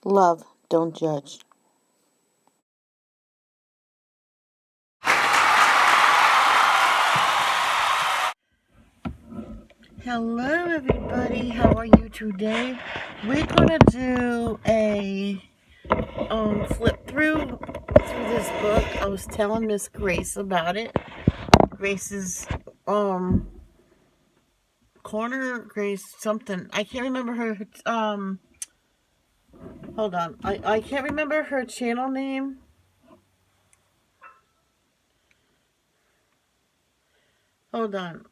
Love, don't judge. Hello everybody, how are you today? We're gonna do a flip through this book. I was telling Miss Grace about it. Grace's corner, Grace something. I can't remember her hold on. I can't remember her channel name. Hold on.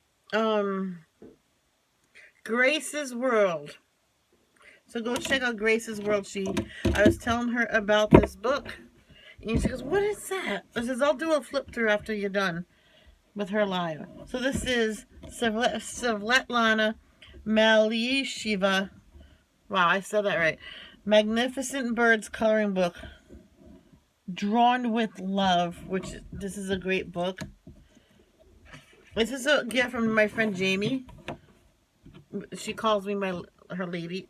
Grace's World. So go check out Grace's World. I was telling her about this book. And she goes, what is that? I says, I'll do a flip through after you're done with her live. So this is Svetlana Malysheva. Wow, I said that right. Magnificent Birds coloring book. Drawn with Love, this is a great book. This is a gift from my friend Jamie. She calls me her lady.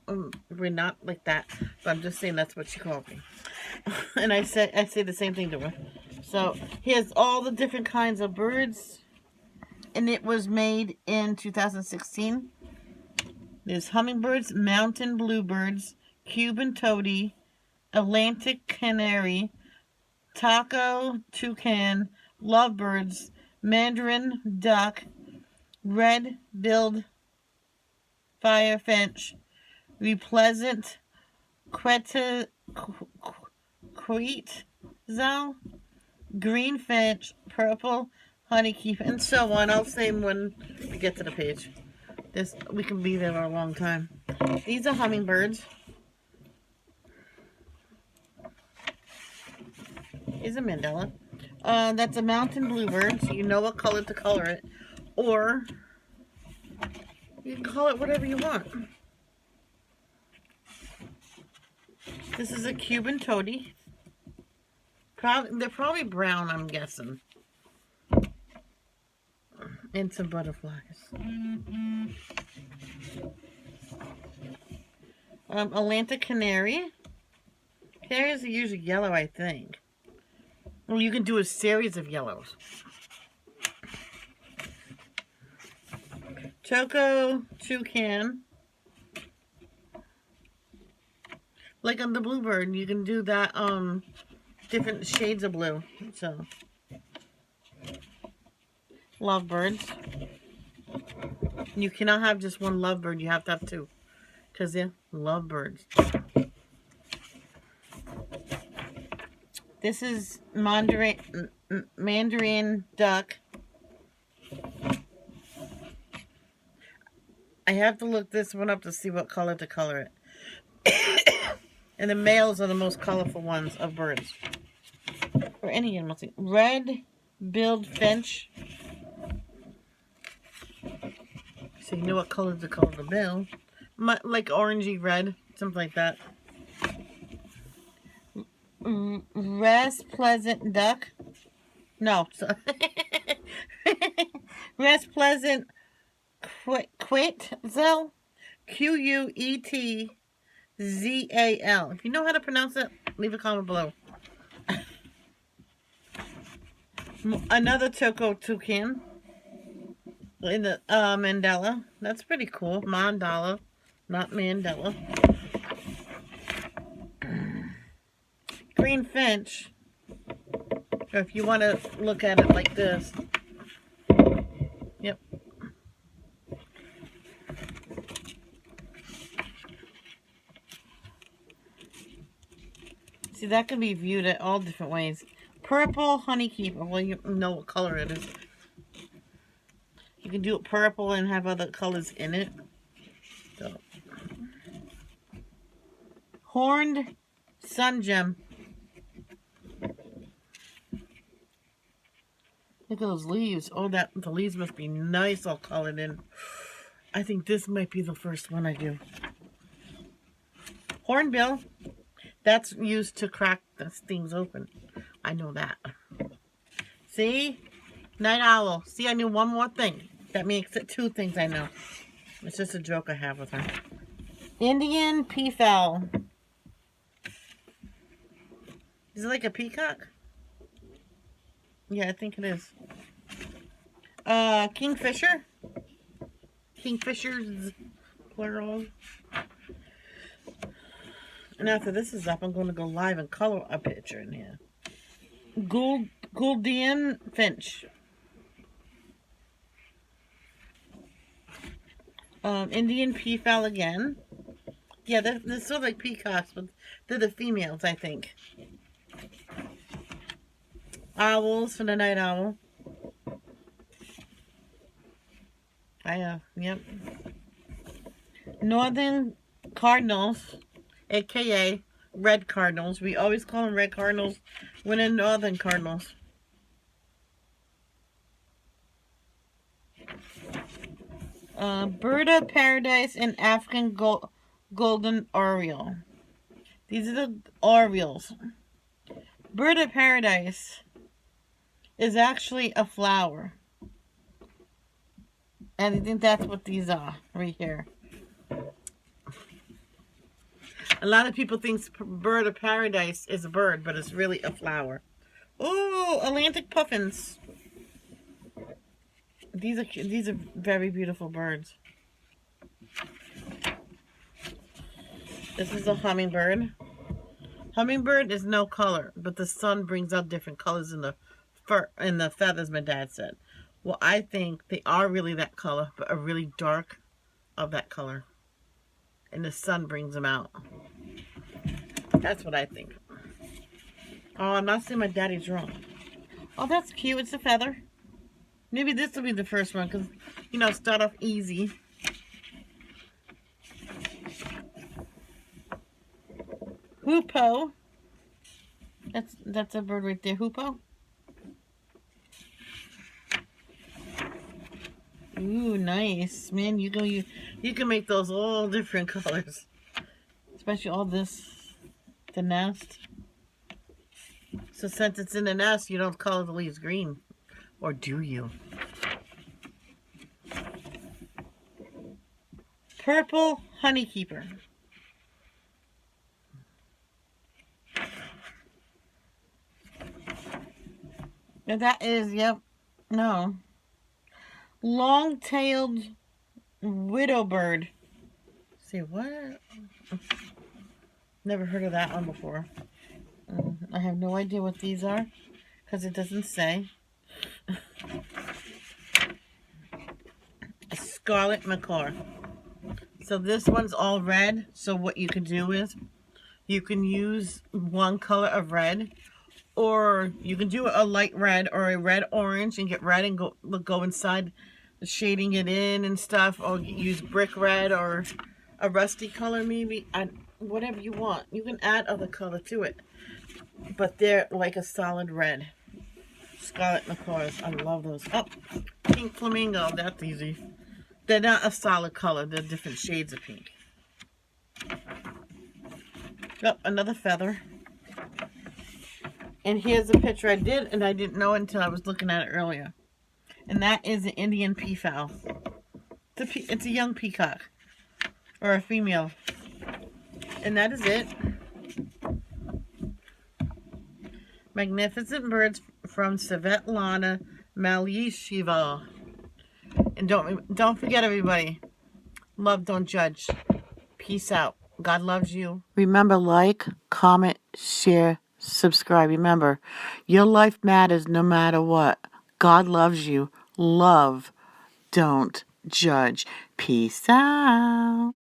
We're not like that, but I'm just saying that's what she calls me. And I say the same thing to her. So here's all the different kinds of birds, and it was made in 2016. There's hummingbirds, mountain bluebirds, Cuban toady, Atlantic canary, taco toucan, lovebirds, mandarin duck, red-billed firefinch, repleasant quetzal, green finch, purple honeykeep, and so on. I'll say when we get to the page. We can be there a long time. These are hummingbirds. Here's a mandala. That's a mountain bluebird, so you know what color to color it. Or you can call it whatever you want. This is a Cuban toady. They're probably brown, I'm guessing. And some butterflies. Atlantic canary. Canaries are usually yellow, I think. Well, you can do a series of yellows. Choco toucan. Like on the bluebird, you can do that, different shades of blue. So, lovebirds. You cannot have just one lovebird, you have to have two. Because they're lovebirds. This is mandarin duck. I have to look this one up to see what color to color it. And the males are the most colorful ones of birds. Or any animal. Red-billed finch. So you know what color to color the bill. Like orangey red. Something like that. Rest pleasant duck. No. Rest pleasant quetzal. Quetzal. If you know how to pronounce it, leave a comment below. Another choco toucan in the mandala. That's pretty cool. Mandala, not Mandela. Green finch. Or if you want to look at it like this. Yep. See, that can be viewed at all different ways. Purple honeykeep. Well, you know what color it is. You can do it purple and have other colors in it. So. Horned sun gem. Look at those leaves. Oh, the leaves must be nice all colored in. I think this might be the first one I do. Hornbill. That's used to crack things open. I know that. See? Night owl. See, I knew one more thing. That makes it two things I know. It's just a joke I have with her. Indian peafowl. Is it like a peacock? Yeah, I think it is. Kingfisher. Kingfishers, plural. And after this is up, I'm going to go live and color a picture in here. Gouldian finch. Indian peafowl again. Yeah, they're sort of like peacocks, but they're the females, I think. Owls for the night owl. Yep. Northern cardinals, aka red cardinals. We always call them red cardinals when they're northern cardinals. Bird of paradise and African golden oriole. These are the orioles. Bird of paradise is actually a flower. And I think that's what these are right here. A lot of people think bird of paradise is a bird, but it's really a flower. Oh, Atlantic puffins. These are very beautiful birds. This is a hummingbird. Hummingbird is no color, but the sun brings out different colors in the fur and the feathers, my dad said. Well, I think they are really that color, but are really dark of that color. And the sun brings them out. That's what I think. Oh, I'm not saying my daddy's wrong. Oh, that's cute. It's a feather. Maybe this will be the first one because, you know, start off easy. Hoopoe. That's a bird right there. Hoopoe. Ooh, nice. Man, you can make those all different colors. Especially all this, the nest. So since it's in the nest, you don't color the leaves green. Or do you? Purple honeykeeper. And that is, yep, no. Long-tailed widowbird. Say what? Never heard of that one before. I have no idea what these are because it doesn't say. A scarlet macaw. So this one's all red. So what you can do is you can use one color of red, or you can do a light red or a red orange and get red and go inside shading it in and stuff, or use brick red or a rusty color maybe. Whatever you want. You can add other color to it, but they're like a solid red. Scarlet macaws. I love those. Oh, pink flamingo. That's easy. They're not a solid color. They're different shades of pink. Oh, another feather. And here's a picture I did, and I didn't know until I was looking at it earlier. And that is an Indian peafowl. It's a young peacock. Or a female. And that is it. Magnificent birds from Svetlana, Malysheva. And don't forget, everybody. Love, don't judge. Peace out. God loves you. Remember, like, comment, share, subscribe. Remember, your life matters no matter what. God loves you. Love, don't judge. Peace out.